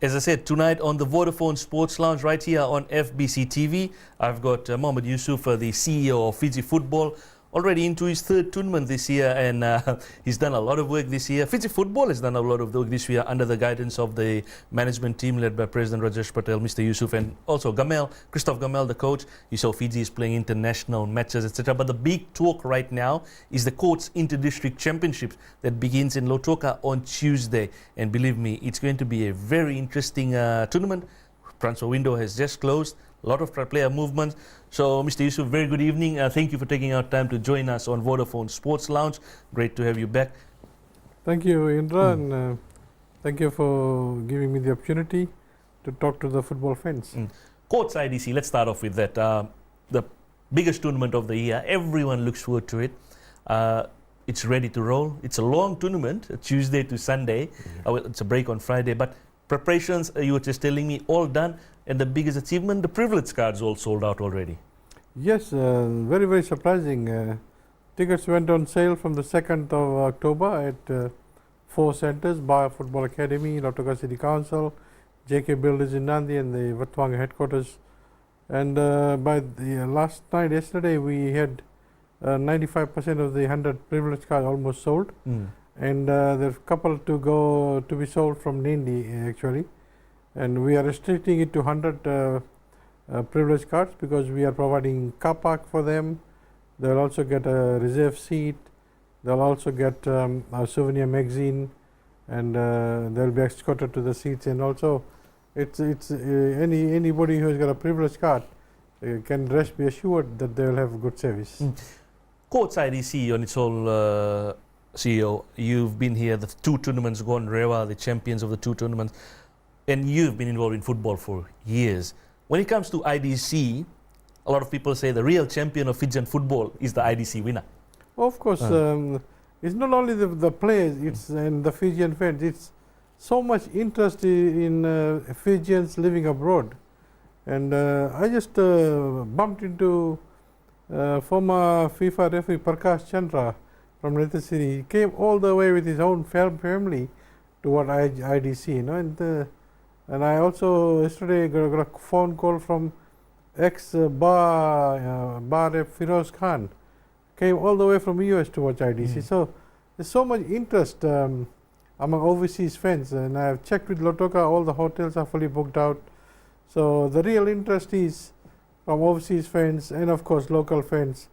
As I said, tonight on the Vodafone Sports Lounge right here on FBC TV, I've got Mohamed Yusuf, the CEO of Fiji Football, already into his third tournament this year, and he's done a lot of work this year. Fiji Football has done a lot of work this year under the guidance of the management team led by President Rajesh Patel, Mr. Yusuf, and also Christophe Gamel, the coach. You saw Fiji is playing international matches, etc. But the big talk right now is the Courts Inter-District Championships that begins in Lautoka on Tuesday. And believe me, it's going to be a very interesting tournament. Transfer window has just closed. A lot of player movements. So, Mr. Yusuf, very good evening. Thank you for taking out time to join us on Vodafone Sports Lounge. Great to have you back. Thank you, Indra, and thank you for giving me the opportunity to talk to the football fans. Courts IDC, let's start off with that. The biggest tournament of the year. Everyone looks forward to it. It's ready to roll. It's a long tournament, Tuesday to Sunday. It's a break on Friday, but preparations, you were just telling me, all done. And the biggest achievement, the privilege cards all sold out already. Yes, very, very surprising. Tickets went on sale from the 2nd of October at 4 centres: Bar Football Academy, Lautoka City Council, JK Builders in Nandi, and the Vatwanga headquarters. And by the last night, yesterday, we had 95% of the 100 privilege cards almost sold. And there's a couple to go to be sold from Nindi, actually. And we are restricting it to 100 privilege cards because we are providing car park for them. They'll also get a reserve seat. They'll also get a souvenir magazine, and they'll be escorted to the seats. And also, it's anybody who has got a privilege card can rest be assured that they will have good service. Courts IDC on its own, CEO, you've been here, the 2 tournaments gone, Rewa, the champions of the 2 tournaments. And you've been involved in football for years. When it comes to IDC, a lot of people say the real champion of Fijian football is the IDC winner. Of course, it's not only the players, it's and the Fijian fans. It's so much interest in Fijians living abroad. And I just bumped into former FIFA referee Prakash Chandra from Nether City. He came all the way with his own family to what IDC, you know. And I also yesterday got a phone call from ex-bar rep Firoz Khan. Came all the way from US to watch IDC. So there's so much interest among overseas fans. And I've checked with Lautoka, all the hotels are fully booked out. So the real interest is from overseas fans and of course local fans.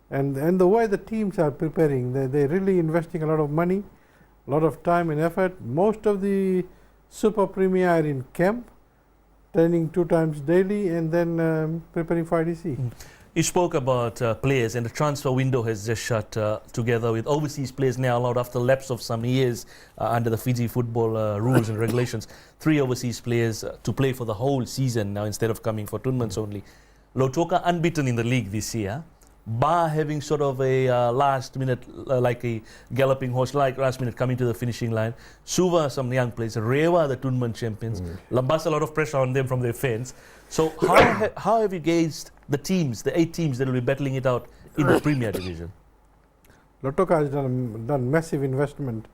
And the way the teams are preparing, they're really investing a lot of money, a lot of time and effort. Most of the Super Premier are in camp, training 2 times daily, and then preparing for IDC. You spoke about players, and the transfer window has just shut together with overseas players now allowed after lapse of some years under the Fiji football rules and regulations. 3 overseas players to play for the whole season now instead of coming for tournaments only. Lautoka unbeaten in the league this year. Bar having sort of a last minute, like a galloping horse, like last minute coming to the finishing line. Suva, some young players. Rewa, the tournament champions. Lambas, a lot of pressure on them from their fans. So how have you gauged the teams, the 8 teams that will be battling it out in the Premier Division? Lautoka has done massive investment.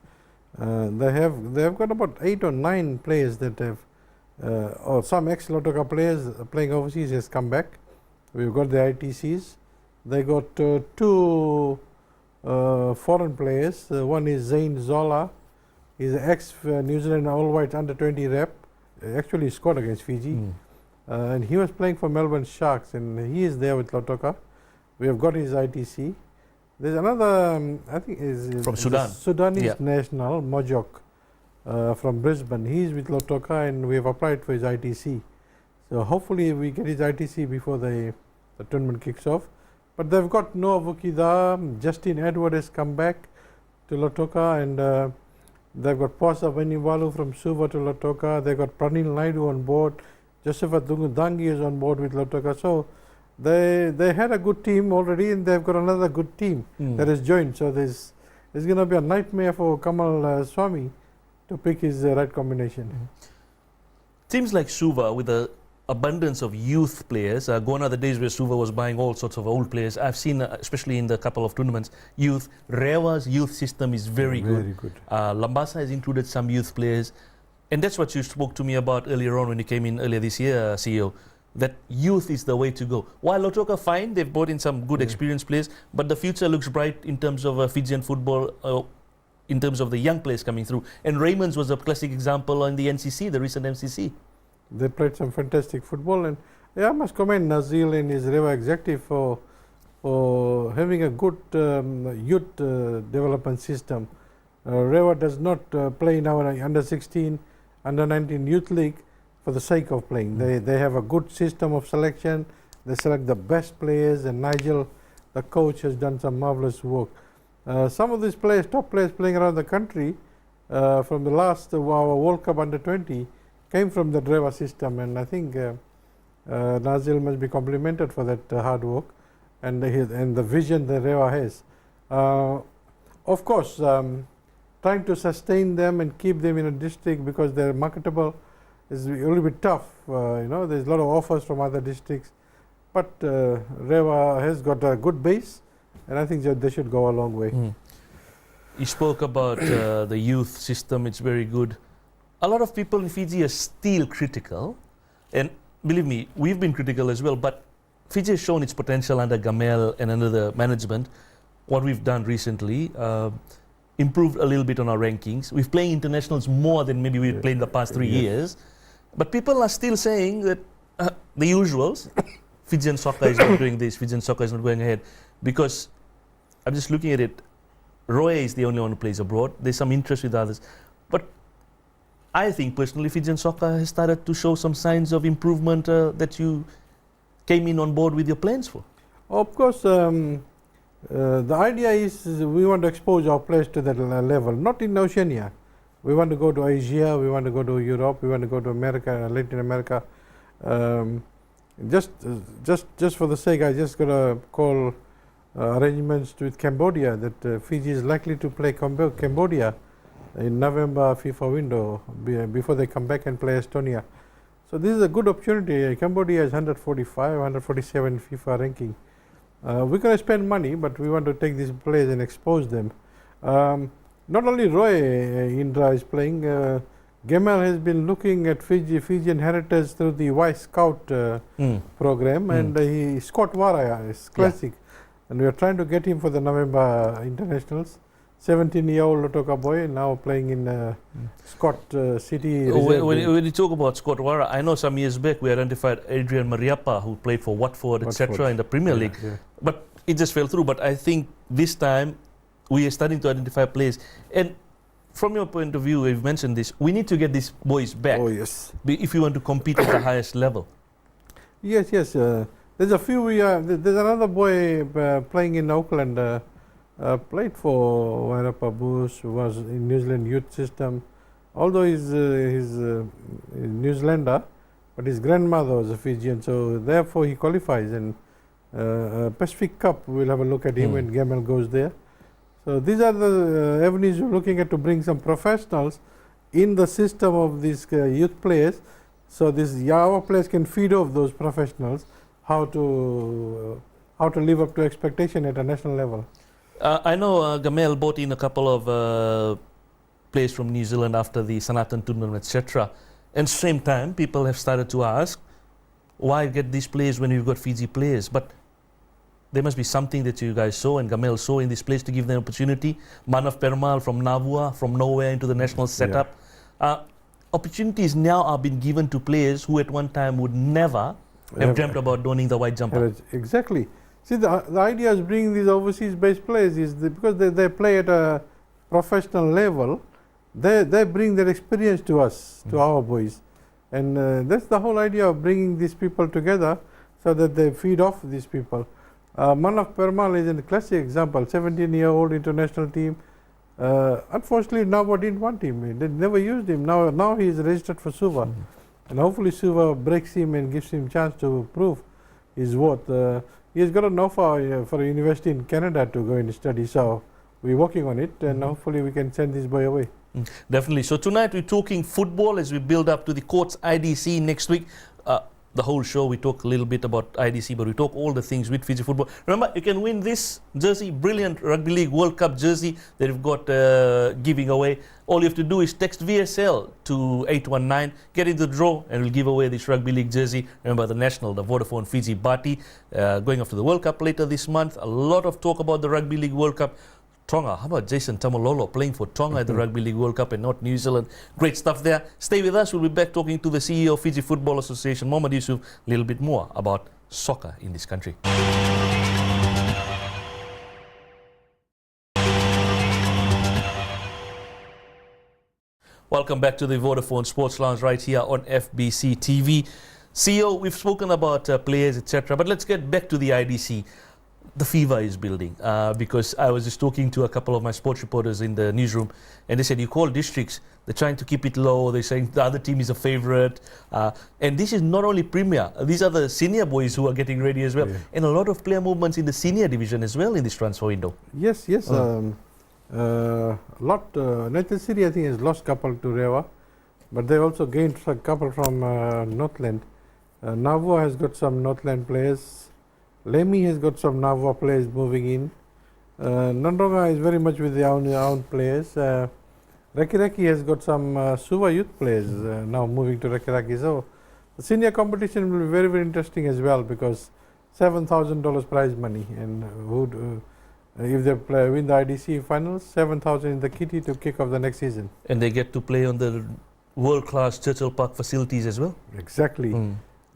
They have got about 8 or 9 players that have, or some ex-Lautoka players playing overseas has come back. We've got the ITCs. They got 2 foreign players. One is Zain Zola. He's an ex-New Zealand All Whites under-20 rep. Actually scored against Fiji. And he was playing for Melbourne Sharks, and he is there with Lautoka. We have got his ITC. There's another, I think is from Sudan. Sudanese national, Mojok, from Brisbane. He's with Lautoka, and we have applied for his ITC. So hopefully we get his ITC before the tournament kicks off. But they've got Noah Vukida, Justin Edward has come back to Lautoka, and they've got Posa Venivalu from Suva to Lautoka. They've got Pranil Naidu on board. Josephat Dangi is on board with Lautoka. So they had a good team already, and they've got another good team that has joined. So there's going to be a nightmare for Kamal Swami to pick his right combination. Teams like Suva with the abundance of youth players. Gone are the days where Suva was buying all sorts of old players. I've seen, especially in the couple of tournaments, youth. Rewa's youth system is very good. Very good. Lambasa has included some youth players. And that's what you spoke to me about earlier on when you came in earlier this year, CEO, that youth is the way to go. While Lotoka fine, they've brought in some good experienced players, but the future looks bright in terms of Fijian football, in terms of the young players coming through. And Raymond's was a classic example on the NCC, the recent MCC. They played some fantastic football, and I must commend Nazil and his Rewa executive for having a good youth development system. Rewa does not play in our under 16, under 19 youth league for the sake of playing. They have a good system of selection. They select the best players, and Nigel, the coach, has done some marvelous work. Some of these players, top players playing around the country from the last our World Cup under 20 came from the Rewa system, and I think Nazil must be complimented for that hard work and the vision that Rewa has. Of course, trying to sustain them and keep them in a district because they're marketable is a little bit tough. There's a lot of offers from other districts, but Rewa has got a good base, and I think that they should go a long way. You spoke about the youth system, it's very good. A lot of people in Fiji are still critical, and believe me, we've been critical as well, but Fiji has shown its potential under Gamel and under the management. What we've done recently, improved a little bit on our rankings. We're playing internationals more than maybe we played in the past 3 years. But people are still saying that the usuals, Fijian soccer is not doing this, Fijian soccer is not going ahead. Because I'm just looking at it, Roy is the only one who plays abroad. There's some interest with others. But I think personally Fijian soccer has started to show some signs of improvement that you came in on board with your plans for. Of course, the idea is we want to expose our players to that level, not in Oceania. We want to go to Asia, we want to go to Europe, we want to go to America, Latin America. Just for the sake, I just got to call arrangements with Cambodia that Fiji is likely to play Cambodia in November FIFA window before they come back and play Estonia. So this is a good opportunity. Cambodia is 145, 147 FIFA ranking. We're going to spend money, but we want to take these players and expose them. Not only Roy Indra is playing, Gamal has been looking at Fijian heritage through the Y Scout program, and Scott Wara is classic. And we are trying to get him for the November internationals. 17-year-old Lotoka boy now playing in Scott City. When you talk about Scott Wara, I know some years back we identified Adrian Mariappa, who played for Watford, etc. in the Premier League. But it just fell through. But I think this time we are starting to identify players. And from your point of view, you've mentioned this, we need to get these boys back. Oh, yes. If you want to compete at the highest level. Yes. There's a few. There's another boy playing in Auckland. Played for Wairapa Bush, was in New Zealand youth system. Although he's New Zealander, but his grandmother was a Fijian, so therefore he qualifies. And Pacific Cup, we'll have a look at him when Gamal goes there. So these are the avenues we're looking at to bring some professionals in the system of these youth players. So our players can feed off those professionals how to live up to expectation at a national level. I know Gamel brought in a couple of players from New Zealand after the Sanatan tournament, etc. And same time, people have started to ask, why get these players when you've got Fiji players? But there must be something that you guys saw and Gamel saw in this place to give them opportunity. Manav Permal from Navua, from nowhere into the national setup. Opportunities now are being given to players who at one time would never have dreamt about donning the white jumper. Exactly. See, the idea is bringing these overseas-based players is because they play at a professional level, they bring their experience to us, to our boys. And that's the whole idea of bringing these people together so that they feed off these people. Manav Permal is a classic example, 17-year-old international team. Unfortunately, Nava didn't want him. They never used him. Now he is registered for Suva. And hopefully Suva breaks him and gives him a chance to prove his worth. He's got an offer for a university in Canada to go and study, so we're working on it, and hopefully we can send this boy away. Definitely. So tonight we're talking football as we build up to the Courts IDC next week. the whole show. We talk a little bit about IDC, but we talk all the things with Fiji football. Remember, you can win this jersey, brilliant Rugby League World Cup jersey that we've got giving away. All you have to do is text VSL to 819, get into the draw, and we'll give away this Rugby League jersey. Remember, the national, the Vodafone Fiji Bati, going off to the World Cup later this month. A lot of talk about the Rugby League World Cup. Tonga, how about Jason Tamalolo playing for Tonga at the Rugby League World Cup and not New Zealand? Great stuff there. Stay with us. We'll be back talking to the CEO of Fiji Football Association, Mohamed Yusuf, a little bit more about soccer in this country. Welcome back to the Vodafone Sports Lounge right here on FBC TV. CEO, we've spoken about players, etc., but let's get back to the IDC. The fever is building because I was just talking to a couple of my sports reporters in the newsroom, and they said, you call districts, they're trying to keep it low, they're saying the other team is a favourite, and this is not only Premier, these are the senior boys who are getting ready as well, and a lot of player movements in the senior division as well in this transfer window. Yes, Nathan City I think has lost a couple to Rewa, but they also gained a couple from Northland. Navua has got some Northland players. Lemi has got some Navua players moving in. Nandronga is very much with the own players. Rekiraki has got some Suva youth players now moving to Rekiraki. So the senior competition will be very, very interesting as well because $7,000 prize money, and if they win the IDC finals, 7,000 in the kitty to kick off the next season. And they get to play on the world-class Churchill Park facilities as well? Exactly.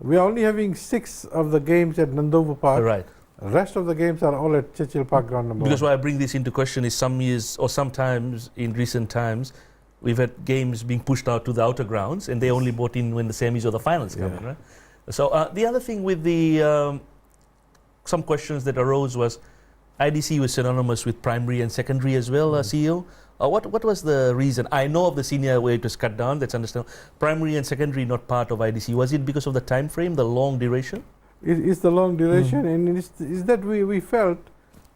We are only having 6 of the games at Nandovu Park. Right. The rest of the games are all at Churchill Park ground number 1. Because why I bring this into question is some years or sometimes in recent times we've had games being pushed out to the outer grounds and they only brought in when the semis or the finals come in, right? So the other thing with the some questions that arose was IDC was synonymous with primary and secondary as well, CEO. What was the reason? I know of the senior where it was cut down, that's understandable. Primary and secondary not part of IDC. Was it because of the time frame, the long duration? It's the long duration, and it's that we felt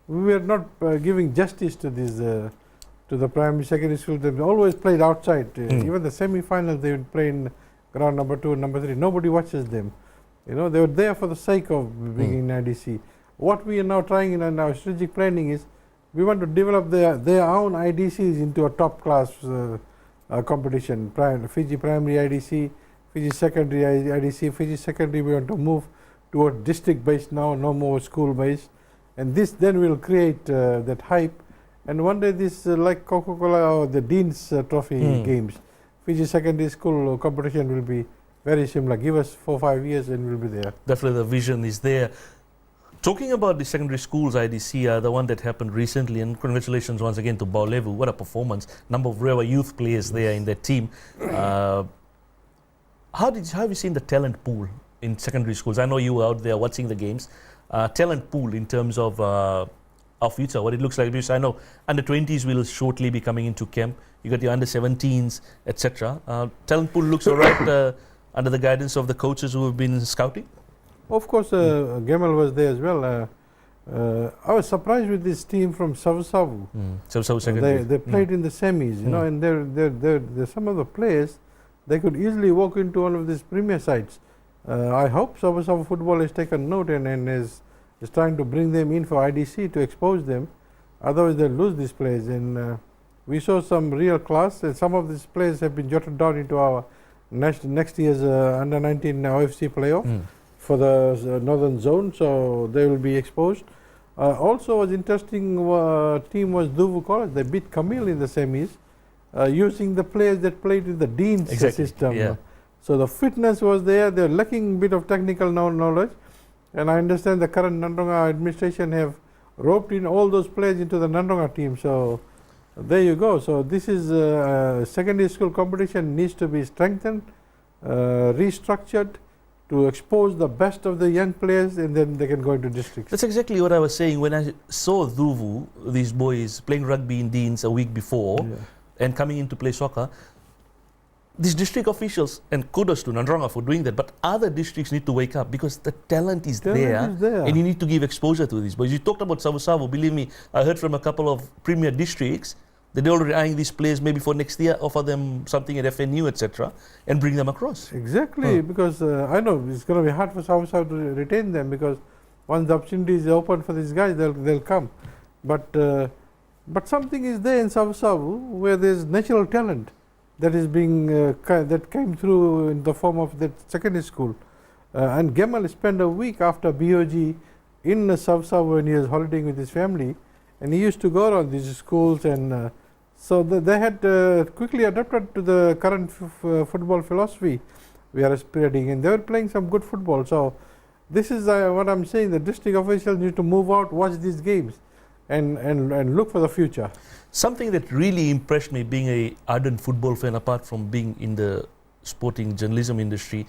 we were not giving justice to this to the primary secondary school. They always played outside. Even the semi-finals they would play in ground number 2 and number 3. Nobody watches them. You know, they were there for the sake of being in IDC. What we are now trying in our strategic planning is we want to develop their own IDCs into a top class competition. Fiji primary IDC, Fiji secondary IDC, Fiji secondary we want to move toward district based now, no more school based, and this then will create that hype, and one day this like Coca-Cola or the Dean's Trophy games, Fiji secondary school competition will be very similar. Give us 4 or 5 years and we'll be there. Definitely the vision is there. Talking about the secondary schools IDC, the one that happened recently, and congratulations once again to Baulevu, what a performance. Number of Rewa youth players there in their team. How have you seen the talent pool in secondary schools? I know you were out there watching the games. Talent pool in terms of our future, what it looks like, because I know under 20s will shortly be coming into camp. You got your under 17s, etc. Talent pool looks all right under the guidance of the coaches who have been scouting? Of course, Gamal was there as well. I was surprised with this team from Savu. Savu secondary. They played in the semis, you know, and they're some of the players, they could easily walk into one of these premier sides. I hope Savu football has taken note and is trying to bring them in for IDC to expose them. Otherwise, they'll lose these players. And we saw some real class, and some of these players have been jotted down into our next year's under 19 OFC playoff for the northern zone, so they will be exposed. Also was interesting team was Duvu College. They beat Camille in the semis using the players that played in the Dean's system. Yeah. So the fitness was there. They're lacking a bit of technical knowledge, and I understand the current Nandronga administration have roped in all those players into the Nandronga team. So there you go. So this is secondary school competition needs to be strengthened, restructured, to expose the best of the young players, and then they can go into districts. That's exactly what I was saying when I saw Duvu, these boys playing rugby in Deans a week before and coming in to play soccer. These district officials, and kudos to Nandronga for doing that, but other districts need to wake up because the talent is there, and you need to give exposure to these boys. You talked about Savu Savu. Believe me, I heard from a couple of premier districts They're already eyeing these players maybe for next year, offer them something at FNU, etc., and bring them across. Exactly, because I know it's going to be hard for South to retain them, because once the opportunity is open for these guys, they'll come. But something is there in South where there's natural talent that is being that came through in the form of that secondary school. And Gamal spent a week after BOG in South when he was holidaying with his family, and he used to go around these schools, and so they had quickly adapted to the current football philosophy we are spreading, and they were playing some good football. So this is what I'm saying. The district officials need to move out, watch these games, and look for the future. Something that really impressed me, being a ardent football fan, apart from being in the sporting journalism industry,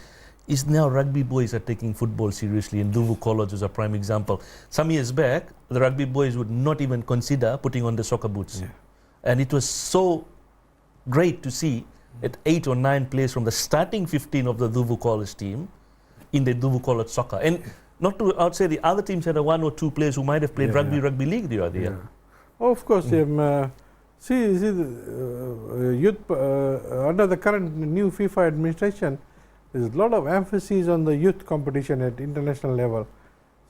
is now rugby boys are taking football seriously, and Duvu College is a prime example. Some years back, the rugby boys would not even consider putting on the soccer boots. Yeah. And it was so great to see that 8 or 9 players from the starting 15 of the Duvu College team in the Duvu College soccer. And not to outside, the other teams had 1 or 2 players who might have played rugby league the other year. Oh, of course. See the youth under the current new FIFA administration, there's a lot of emphasis on the youth competition at international level.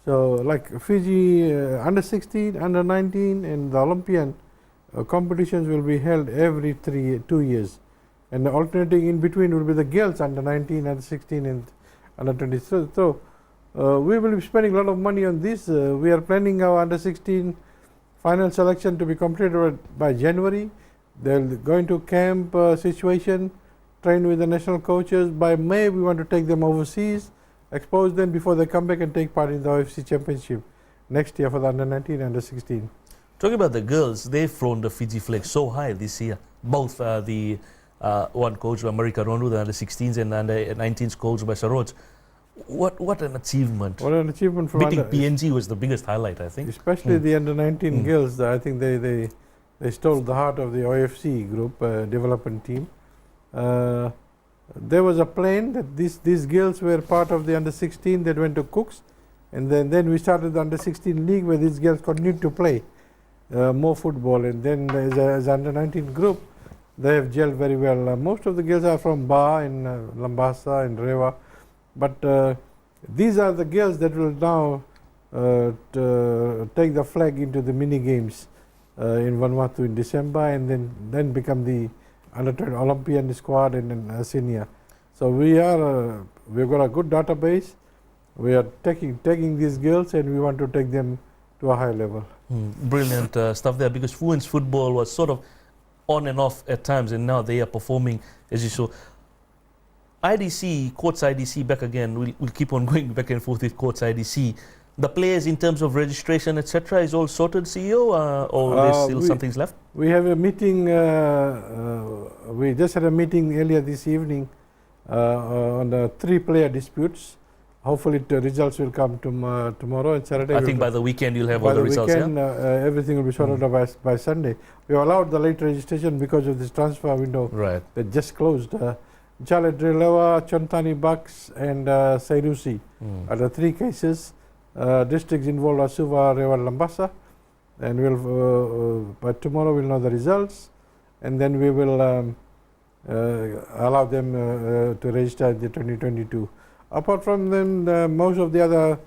So like Fiji under 16, under 19, and the Olympian competitions will be held every 2 years. And alternating in between will be the girls under 19, under 16, and under 20. So we will be spending a lot of money on this. We are planning our under 16 final selection to be completed by January. They'll go into camp situation, train with the national coaches. By May, we want to take them overseas, expose them before they come back and take part in the OFC Championship next year for the under 19 and under 16. Talking about the girls, they've flown the Fiji flag so high this year. Both the one coached by Marika Rondu, the under 16s, and under 19s coached by Saroj. What an achievement. What an achievement from beating PNG was the biggest highlight, I think. Especially the under 19 girls. I think they stole the heart of the OFC group development team. There was a plan that these girls were part of the under 16 that went to Cooks, and then we started the under 16 league where these girls continued to play more football, and then as under 19 group they have gelled very well. Most of the girls are from Ba in Lambasa and Rewa, but these are the girls that will now take the flag into the mini games in Vanuatu in December, and then become the under 20 Olympian squad and senior. So we've got a good database. We are taking these girls, and we want to take them to a high level. Brilliant stuff there, because Fuen's football was sort of on and off at times, and now they are performing as you saw. IDC, Courts IDC back again. We'll keep on going back and forth with Courts IDC. The players in terms of registration, etc., is all sorted, CEO, or there's still something's left? We have a meeting. We just had a meeting earlier this evening on the 3-player disputes. Hopefully the results will come tomorrow and Saturday. I think by the weekend you'll have all the results. By the weekend, everything will be sorted out by Sunday. We allowed the late registration because of this transfer window that just closed. Jalet Drilewa, Chontani Bucks, and Sairusi are the 3 cases. Districts involved are Suva, Rewa, Lambasa, and by tomorrow we'll know the results, and then we will allow them to register in the 2022. Apart from them, most of the other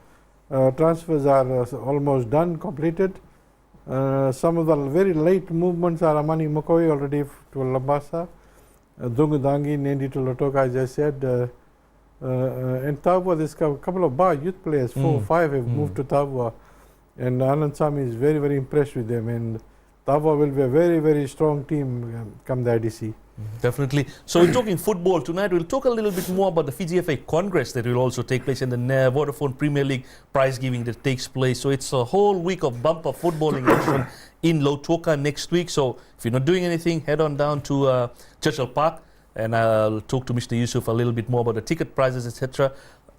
transfers are almost done, completed. Some of the very late movements are Amani Mokoi already to Lambasa, Dungudangi, Nendi to Lotoka, as I said. In Tavua, there's a couple of Ba youth players, 4 or 5 have moved to Tavua, and Anand Sami is very, very impressed with them. And Tavua will be a very, very strong team come the IDC. Definitely. So we're talking football tonight. We'll talk a little bit more about the Fiji FA Congress that will also take place, in the Vodafone Premier League prize giving that takes place. So it's a whole week of bumper footballing action in Lautoka next week. So if you're not doing anything, head on down to Churchill Park, and I'll talk to Mr. Yusuf a little bit more about the ticket prices, etc.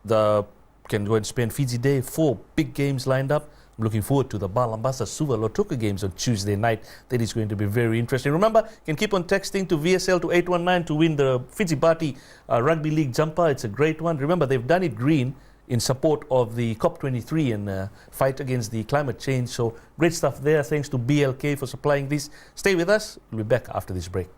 Can go and spend Fiji Day, 4 big games lined up. I'm looking forward to the Balambasa Suva Lautoka games on Tuesday night. That is going to be very interesting. Remember, you can keep on texting to VSL to 819 to win the Fiji Bati Rugby League jumper. It's a great one. Remember, they've done it green in support of the COP23 and fight against the climate change. So great stuff there. Thanks to BLK for supplying this. Stay with us. We'll be back after this break.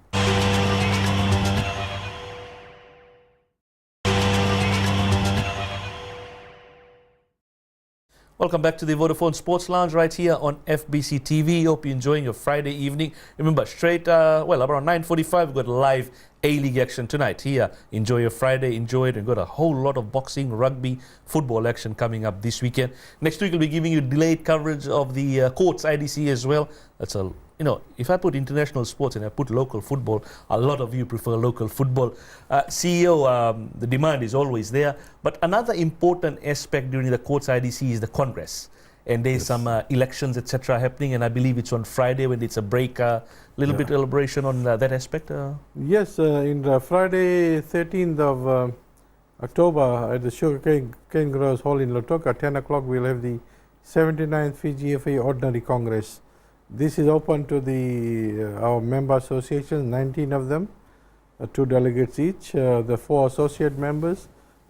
Welcome back to the Vodafone Sports Lounge right here on FBC TV. Hope you're enjoying your Friday evening. Remember, straight, around 9:45, we've got live A-League action tonight here. Enjoy your Friday, enjoy it. We've got a whole lot of boxing, rugby, football action coming up this weekend. Next week, we'll be giving you delayed coverage of the courts IDC as well. That's a, if I put international sports and I put local football, a lot of you prefer local football. CEO, the demand is always there. But another important aspect during the courts IDC is the Congress. And there's some elections, etc. happening, and I believe it's on Friday when it's a break. Little bit elaboration on that aspect? Yes, in Friday 13th of October at the Sugarcane Growers Hall in Lautoka, 10 o'clock, we'll have the 79th Fiji FA Ordinary Congress. This is open to our member associations, 19 of them, 2 delegates each, the 4 associate members,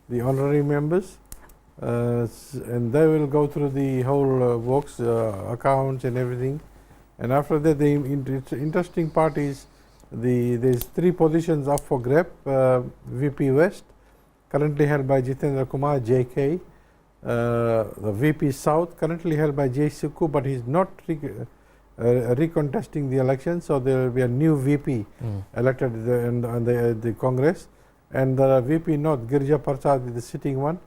the honorary members, and they will go through the whole works, accounts and everything. And after that, the interesting part is there's 3 positions up for grab. VP West, currently held by Jitendra Kumar, JK. The VP South, currently held by J. Suku, but he's not recontesting the election, so there will be a new VP elected on the Congress. And the VP North, Girija Prasad, is the sitting one.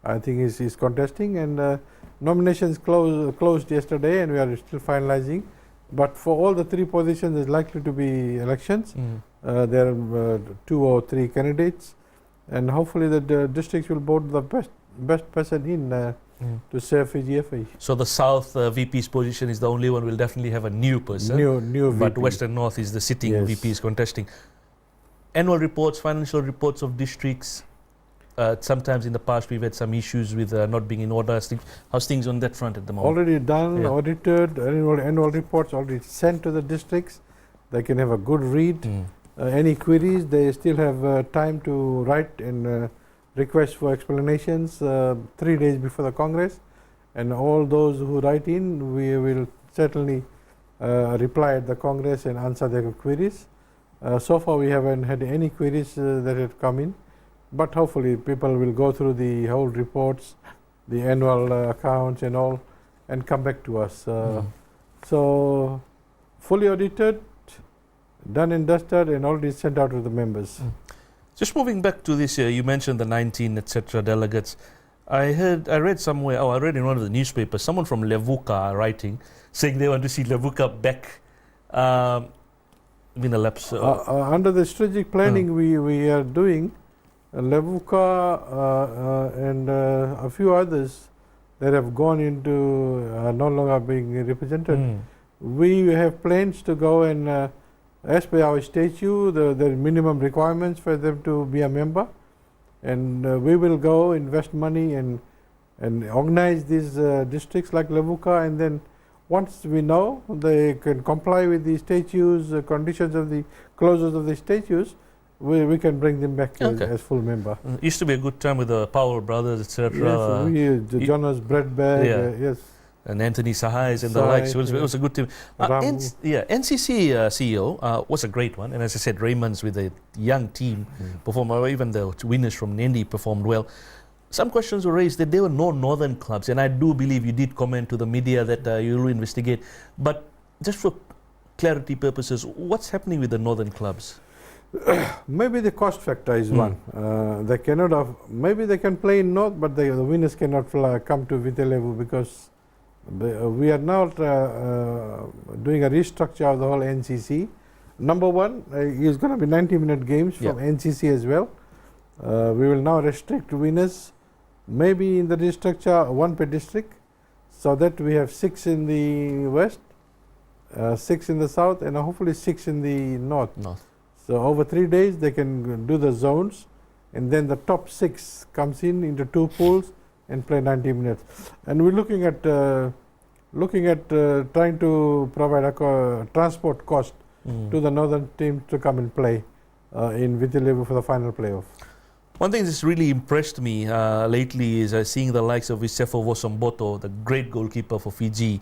I think he's contesting, and nominations closed yesterday, and we are still finalizing. But for all the 3 positions, there's likely to be elections. There are 2 or 3 candidates, and hopefully the districts will vote the best person in to serve Fiji FA. So the South VP's position is the only one will definitely have a new person. New VP. But West and North is the sitting VP is contesting. Annual reports, financial reports of districts. Sometimes in the past we've had some issues with not being in order. How's things on that front at the moment? Already done, audited, annual reports already sent to the districts. They can have a good read. Any queries, they still have time to write and request for explanations 3 days before the Congress. And all those who write in, we will certainly reply at the Congress and answer their queries. So far we haven't had any queries that have come in. But hopefully people will go through the whole reports, the annual accounts and all, and come back to us. So fully audited, done and dusted, and already sent out to the members. Just moving back to this year, you mentioned the 19, etc. delegates. I read somewhere, I read in one of the newspapers, someone from Levuka writing, saying they want to see Levuka back. Been a lapse. Under the strategic planning we are doing, Levuka and a few others that have gone into no longer being represented. We have plans to go and, as per our statute, the minimum requirements for them to be a member, and we will go invest money and organize these districts like Levuka, and then once we know they can comply with the statutes, conditions of the clauses of the statutes, we can bring them back as full member. Used to be a good time with the Powell brothers, etc. Yes, Jonas Breadbag, yes. And Anthony Sahais and the likes. So it was a good team. NCC CEO was a great one. And as I said, Raymond's with a young team performed well. Even the winners from Nandi performed well. Some questions were raised that there were no northern clubs. And I do believe you did comment to the media that you will investigate. But just for clarity purposes, what's happening with the northern clubs? Maybe the cost factor is one. They cannot maybe they can play in North, but the winners cannot come to Vitilevu because we are now doing a restructure of the whole NCC. Number one is going to be 90-minute games from NCC as well. We will now restrict winners, maybe in the restructure 1 per district, so that we have 6 in the west, 6 in the south, and hopefully 6 in the north. So over 3 days they can do the zones, and then the top 6 comes into 2 pools and play 90 minutes. And we're looking at trying to provide a transport cost to the northern team to come and play in Vitilevu for the final playoff. One thing that's really impressed me lately is seeing the likes of Isefo Vosomboto, the great goalkeeper for Fiji,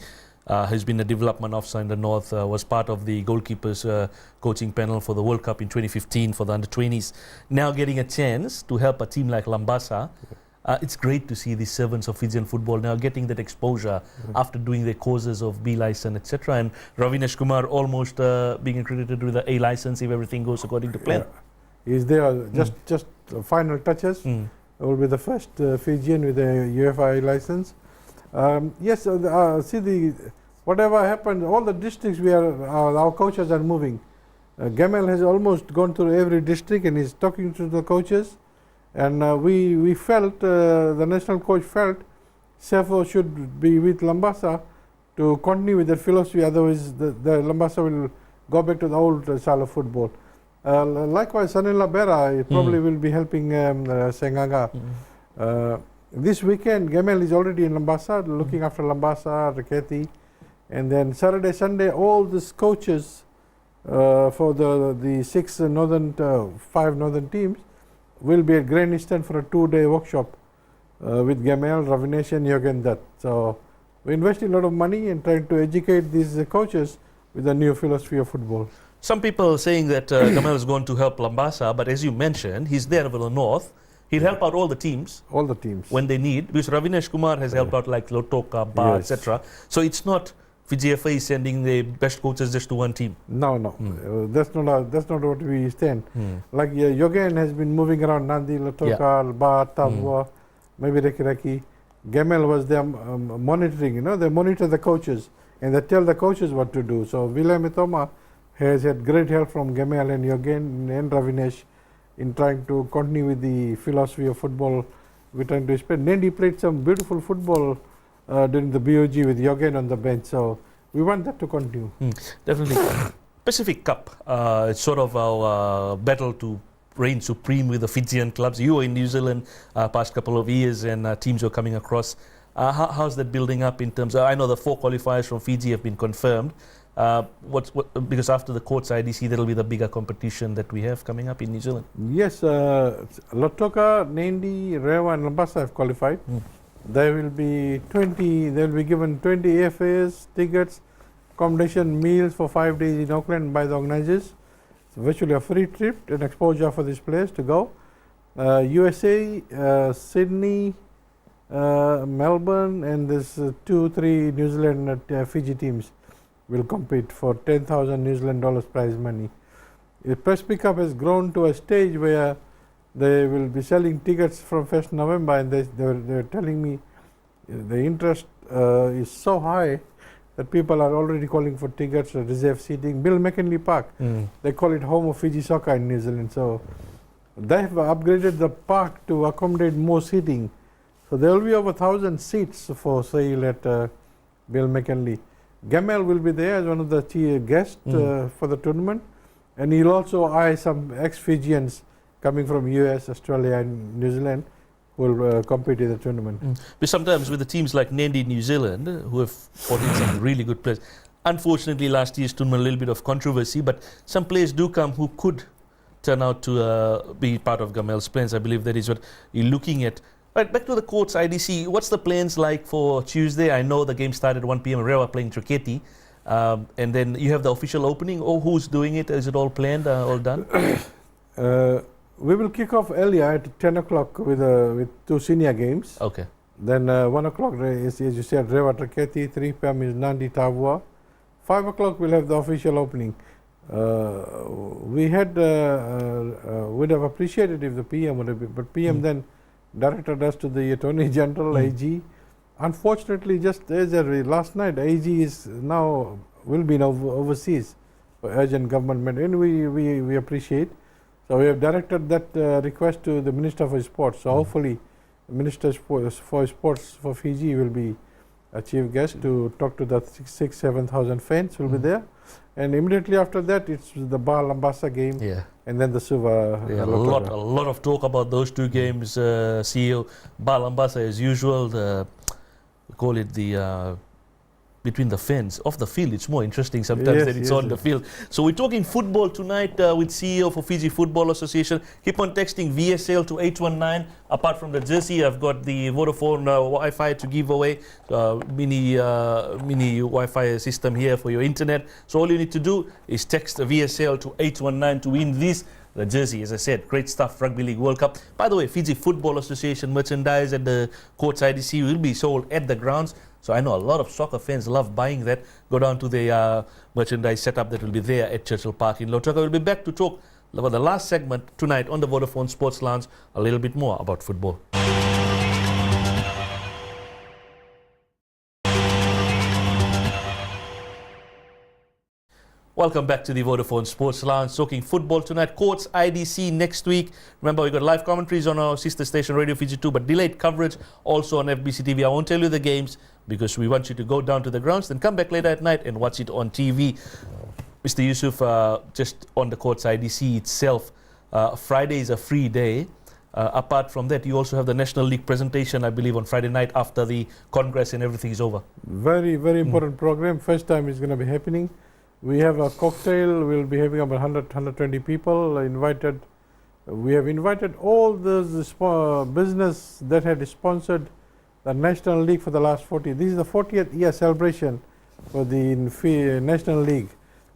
who's been a development officer in the North, was part of the goalkeepers coaching panel for the World Cup in 2015 for the under-20s. Now getting a chance to help a team like Lambasa. It's great to see these servants of Fijian football now getting that exposure after doing their courses of B license, etc. And Ravinesh Kumar almost being accredited with the A license if everything goes according to plan. He's there, just final touches. Will be the first Fijian with a UFI license. Yes, see whatever happened, all the districts our coaches are moving. Gamal has almost gone through every district and is talking to the coaches. And we felt, the national coach felt, Sefo should be with Lambasa to continue with that philosophy. Otherwise, the Lambasa will go back to the old style of football. Likewise, Sanila Bera probably will be helping Sengaga. This weekend, Gamal is already in Lambasa, looking after Lambasa, Raketi. And then Saturday, Sunday, all these coaches for the 5 northern teams will be at Grand Eastern for a 2-day workshop with Gamal, Ravinesh and Yogen Dutt. So we invested a lot of money in trying to educate these coaches with the new philosophy of football. Some people are saying that Gamal is going to help Lambasa, but as you mentioned, he's there for the North. He'll help out all the teams. All the teams. When they need. Because Ravinesh Kumar has helped out like Lotoka, Ba, etc. So it's not Fiji FA is sending the best coaches just to one team. No. That's not what we stand. Like Yogen has been moving around Nandi, Lotoka, Ba, Tavua, maybe Reki. Gamal was there monitoring, they monitor the coaches and they tell the coaches what to do. So Vila Mitoma has had great help from Gamal and Yogen and Ravinesh in trying to continue with the philosophy of football. We're trying to spend. Nandi played some beautiful football during the BOG with Yogen on the bench. So we want that to continue. Definitely. Pacific Cup, it's sort of our battle to reign supreme with the Fijian clubs. You were in New Zealand past couple of years and teams were coming across. How's that building up in terms of, I know the 4 qualifiers from Fiji have been confirmed. Because after the courts IDC, that'll be the bigger competition that we have coming up in New Zealand. Yes, Lotoka, Nandi, Rewa and Lambasa have qualified. There will be 20, they will be given 20 AFAs, tickets, accommodation, meals for 5 days in Auckland by the organizers. It's virtually a free trip and exposure for this place to go. USA, Sydney, Melbourne, and there's 2-3 New Zealand Fiji teams will compete for 10,000 New Zealand dollars prize money. The Pacific Cup has grown to a stage where they will be selling tickets from 1st November, and they were telling me the interest is so high that people are already calling for tickets or reserve seating. Bill McKinley Park, they call it home of Fiji soccer in New Zealand. So they have upgraded the park to accommodate more seating. So there will be over 1,000 seats for sale at Bill McKinley. Gamal will be there as one of the guests for the tournament, and he'll also eye some ex-Fijians coming from US, Australia and New Zealand who will compete in the tournament. But sometimes with the teams like Nandi, New Zealand, who have fought in some really good players, unfortunately last year's tournament a little bit of controversy, but some players do come who could turn out to be part of Gamal's plans. I believe that is what you're looking at. Right, back to the courts IDC, what's the plans like for Tuesday? I know the game started at 1 p.m. Rewa playing Traketi, and then you have the official opening. Who's doing it? Is it all planned, all done? We will kick off earlier at 10 o'clock with 2 senior games. Okay. Then 1 o'clock is, as you said, Rewa Traketi, 3 p.m. is Nandi Tavua. 5 o'clock we'll have the official opening. We had would have appreciated if the PM would have been, but PM then directed us to the Attorney General, AG. Unfortunately, just as last night, AG is now will be overseas for urgent government, and we appreciate. So we have directed that request to the Minister for Sports. So hopefully, the Minister for Sports for Fiji will be a chief guest to talk to the 7,000 fans will be there. And immediately after that, it's the Ba Lambasa game, and then the Suva. A lot of talk about those 2 games. CEO Ba Lambasa, as usual, we call it the between the fans. Off the field, it's more interesting sometimes than it's on the field. So we're talking football tonight with CEO for Fiji Football Association. Keep on texting VSL to 819. Apart from the jersey, I've got the Vodafone Wi-Fi to give away. Mini Wi-Fi system here for your internet. So all you need to do is text VSL to 819 to win this. The jersey, as I said, great stuff, Rugby League World Cup. By the way, Fiji Football Association merchandise at the Courts IDC will be sold at the grounds. So I know a lot of soccer fans love buying that. Go down to the merchandise setup that will be there at Churchill Park in Lautoka. We'll be back to talk about the last segment tonight on the Vodafone Sports Lounge, a little bit more about football. Welcome back to the Vodafone Sports Lounge, talking football tonight. Courts IDC next week. Remember, we got live commentaries on our sister station, Radio Fiji 2, but delayed coverage also on FBC TV. I won't tell you the games because we want you to go down to the grounds, then come back later at night and watch it on TV. Mr. Yusuf, just on the Courts IDC itself, Friday is a free day. Apart from that, you also have the National League presentation, I believe, on Friday night after the Congress and everything is over. Very, very important program. First time it's going to be happening. We have a cocktail. We'll be having about 100, 120 people invited. We have invited all the business that had sponsored the National League for the last 40. This is the 40th year celebration for the National League.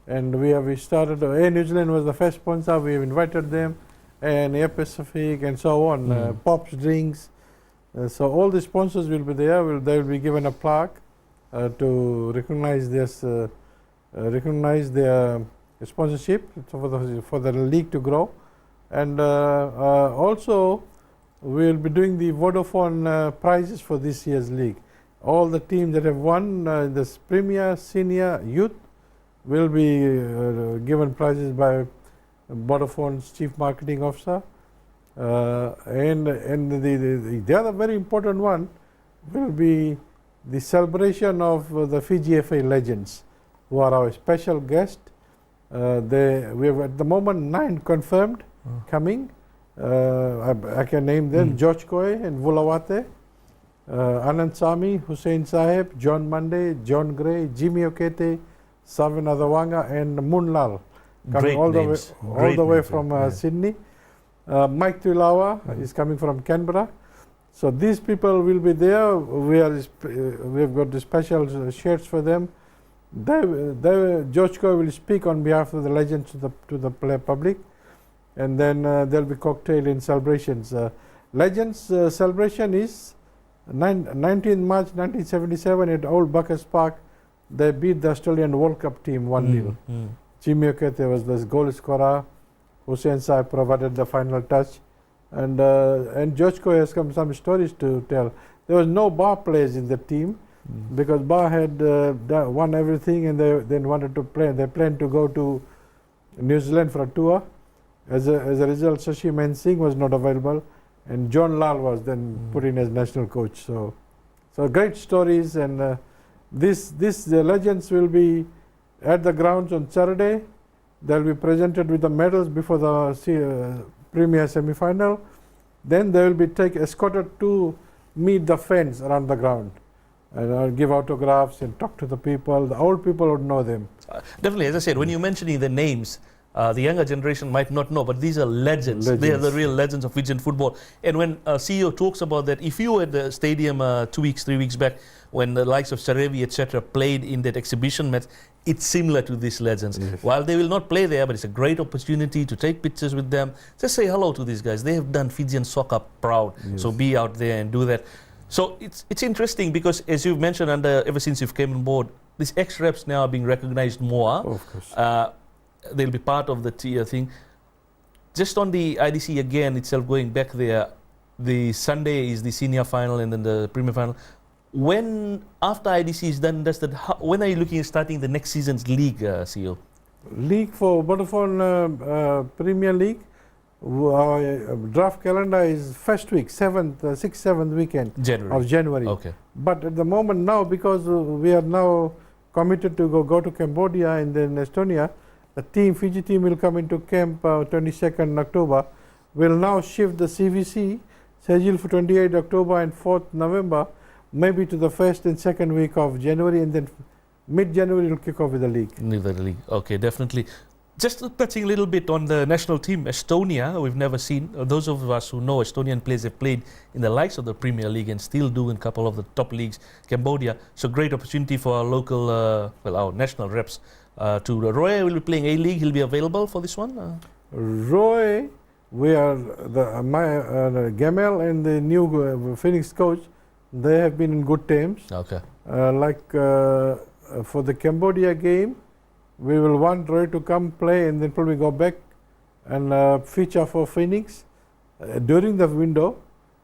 And we started, Air New Zealand was the first sponsor. We have invited them, and Air Pacific and so on, Pops Drinks. So all the sponsors will be there. They will be given a plaque to recognize this. Recognize their sponsorship for the league to grow, and also we will be doing the Vodafone prizes for this year's league. All the teams that have won this Premier, Senior, Youth will be given prizes by Vodafone's Chief Marketing Officer, and the other very important one will be the celebration of the Fiji FA legends, who are our special guest. We have at the moment 9 confirmed coming. I can name them: George Koy and Vulawate, Anand Sami, Hussein Sahib, John Monday, John Gray, Jimmy Okete, Savin Adawanga, and Munlal, coming all the way from Sydney. Mike Tuilawa is coming from Canberra. So these people will be there. We have got the special shirts for them. George Koy will speak on behalf of the legends to the public, and then there will be cocktail and celebrations. Legends celebration is 19th March 1977 at Old Buckers Park. They beat the Australian World Cup team 1-0. Jimmy Okete was the goal scorer. Hussein Saib provided the final touch, and George Koy has some stories to tell. There was no bar players in the team, because Ba had won everything, and they then wanted to play. They planned to go to New Zealand for a tour. As a result, Shashi Man Singh was not available, and John Lal was then put in as national coach. So great stories, and the legends will be at the grounds on Saturday. They'll be presented with the medals before the Premier semi-final. Then they will be escorted to meet the fans around the ground, and give autographs and talk to the people. The old people would know them. Definitely, as I said, when you're mentioning the names, the younger generation might not know, but these are legends. They are the real legends of Fijian football. And when CEO talks about that, if you were at the stadium 2 weeks, 3 weeks back, when the likes of Sarevi, etc., played in that exhibition match, it's similar to these legends. Yes. While they will not play there, but it's a great opportunity to take pictures with them. Just say hello to these guys. They have done Fijian soccer proud. Yes. So be out there and do that. So it's interesting because, as you've mentioned, ever since you've came on board, these ex-reps now are being recognized more. Oh, of course. They'll be part of the tier thing. Just on the IDC again itself, going back there, the Sunday is the senior final and then the premier final. When, after IDC is done, when are you looking at starting the next season's league, CEO? League for Vodafone Premier League, our draft calendar is first week, 6th, 7th weekend of January. Okay. But at the moment now, because we are now committed to go to Cambodia and then Estonia, the Fiji team will come into camp 22nd October. We'll now shift the CVC schedule for 28 October and 4th November, maybe to the first and second week of January, and then mid-January we'll kick off with the league. With the league, okay, definitely. Just touching a little bit on the national team, Estonia, we've never seen. Those of us who know Estonian players have played in the likes of the Premier League and still do in a couple of the top leagues. Cambodia, so great opportunity for our local, our national reps. Roy will be playing A-League. He'll be available for this one. Roy, we are Gamel and the new Phoenix coach. They have been in good terms. Okay. For the Cambodia game, we will want Roy to come play and then probably go back and feature for Phoenix during the window.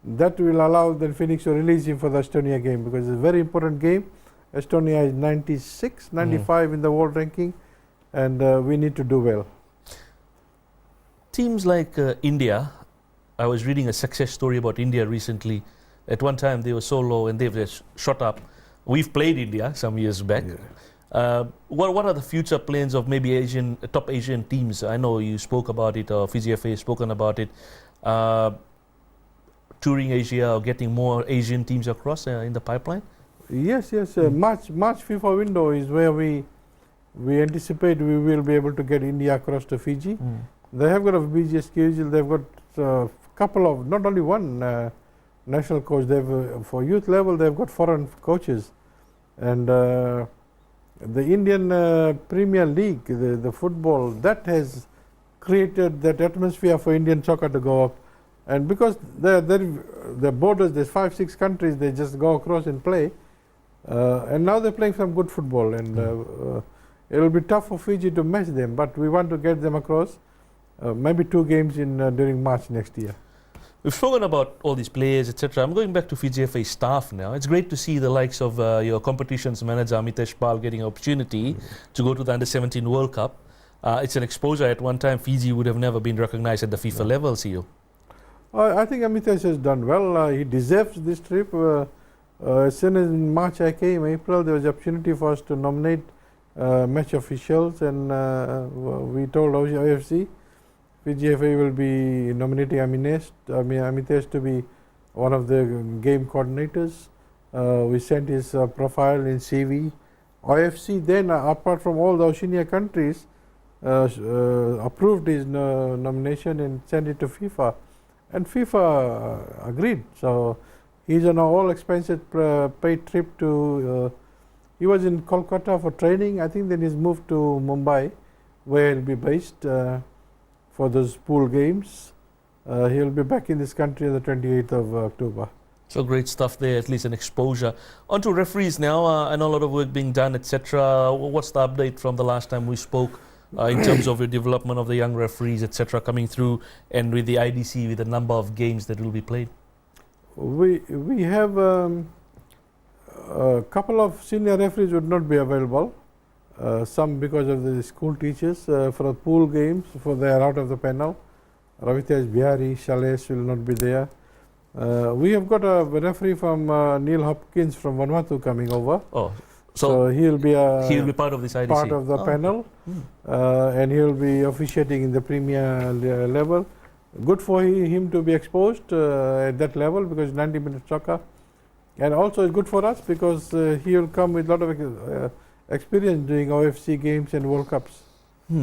That will allow the Phoenix to release him for the Estonia game, because it's a very important game. Estonia is 96, 95 in the world ranking, and we need to do well. Teams like India, I was reading a success story about India recently. At one time they were so low and they've just shot up. We've played India some years back. Yeah. What are the future plans of maybe top Asian teams? I know you spoke about it, or Fiji FA has spoken about it. Touring Asia or getting more Asian teams across in the pipeline? Yes. March FIFA window is where we anticipate we will be able to get India across to Fiji. They have got a busy schedule. They've got a couple of, not only one national coach. They've for youth level they've got foreign coaches, and the Indian Premier League, the football, that has created that atmosphere for Indian soccer to go up. And because the borders, there's 5-6 countries, they just go across and play. And now they're playing some good football, and it will be tough for Fiji to match them, but we want to get them across. Maybe 2 games during March next year. We've spoken about all these players, etc. I'm going back to Fiji FA staff now. It's great to see the likes of your competitions manager Amitesh Pal getting an opportunity to go to the Under-17 World Cup. It's an exposure. At one time, Fiji would have never been recognized at the FIFA level, CEO. I think Amitesh has done well. He deserves this trip. As soon as in March I came, April, there was opportunity for us to nominate match officials, and we told IFC Fiji FA will be nominating Amitesh to be one of the game coordinators. We sent his profile in CV. IFC then, apart from all the Oceania countries, approved his nomination and sent it to FIFA. And FIFA agreed. So he's on an all expenses paid trip to, he was in Kolkata for training. I think then he's moved to Mumbai, where he'll be based for those pool games. He'll be back in this country on the 28th of October. So great stuff there, at least an exposure. On to referees now. I know a lot of work being done, etc. What's the update from the last time we spoke in terms of the development of the young referees, etc. coming through, and with the IDC, with the number of games that will be played? We have a couple of senior referees would not be available. Some because of the school teachers for the pool games, they are out of the panel. Ravitesh Bihari, Shalesh will not be there. We have got a referee from Neil Hopkins from Vanuatu coming over. Oh, so he'll be part of this IDC. Part of the panel, and he'll be officiating in the Premier level. Good for him to be exposed at that level, because 90-minute soccer, and also it's good for us because he will come with a lot of experience doing OFC games and World Cups.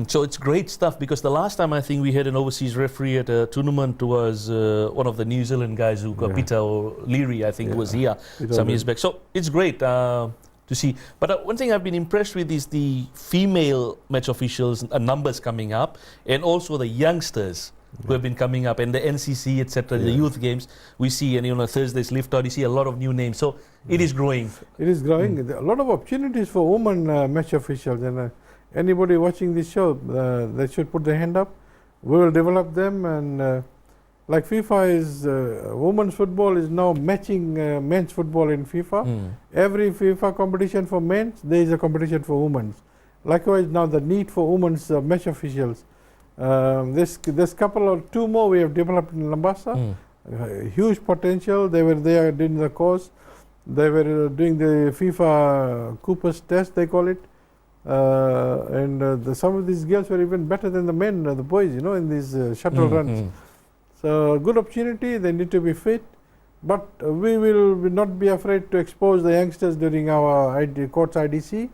So it's great stuff, because the last time I think we had an overseas referee at a tournament was one of the New Zealand guys, Peter O'Leary, I think, was here some years back. So it's great to see. But one thing I've been impressed with is the female match officials, numbers coming up, and also the youngsters who have been coming up, and the NCC, etc., the youth games we see, and Thursday's lift out, you see a lot of new names. So it is growing. It is growing. There are a lot of opportunities for women match officials, and anybody watching this show, they should put their hand up. We will develop them, and like FIFA is, women's football is now matching men's football in FIFA. Every FIFA competition for men's, there is a competition for women's. Likewise, now the need for women's match officials. There's two more we have developed in Lambasa. Huge potential. They were there doing the course. They were doing the FIFA Cooper's test, they call it. And some of these girls were even better than the men, the boys, in these shuttle runs. So good opportunity. They need to be fit. But we will not be afraid to expose the youngsters during our courts IDC.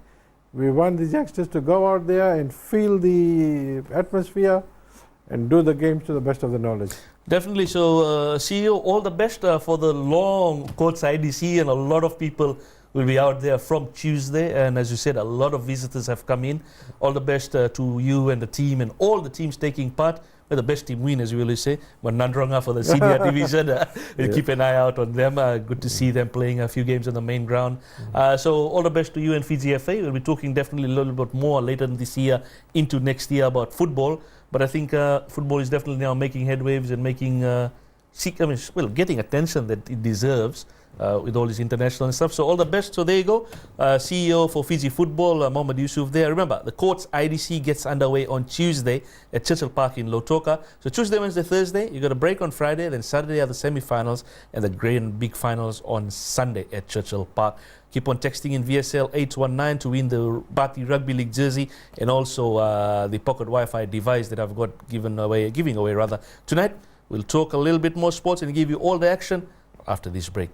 We want these youngsters to go out there and feel the atmosphere and do the games to the best of their knowledge. Definitely. So, CEO, all the best for the long courts IDC, and a lot of people will be out there from Tuesday. And as you said, a lot of visitors have come in. All the best to you and the team and all the teams taking part. May the best team win, as we always say. But Nandronga for the senior division, we'll keep an eye out on them. Good to see them playing a few games on the main ground. So all the best to you and Fiji FA. We'll be talking definitely a little bit more later in this year into next year about football. But I think football is definitely now making headwaves and making, getting attention that it deserves. With all this international and stuff. So all the best. So there you go. CEO for Fiji Football, Mohamed Yusuf there. Remember, the courts IDC gets underway on Tuesday at Churchill Park in Lautoka. So Tuesday, Wednesday, Thursday, you got a break on Friday. Then Saturday are the semi-finals and the great and big finals on Sunday at Churchill Park. Keep on texting in VSL 819 to win the Bati Rugby League jersey and also the pocket Wi-Fi device that I've got giving away tonight. We'll talk a little bit more sports and give you all the action after this break.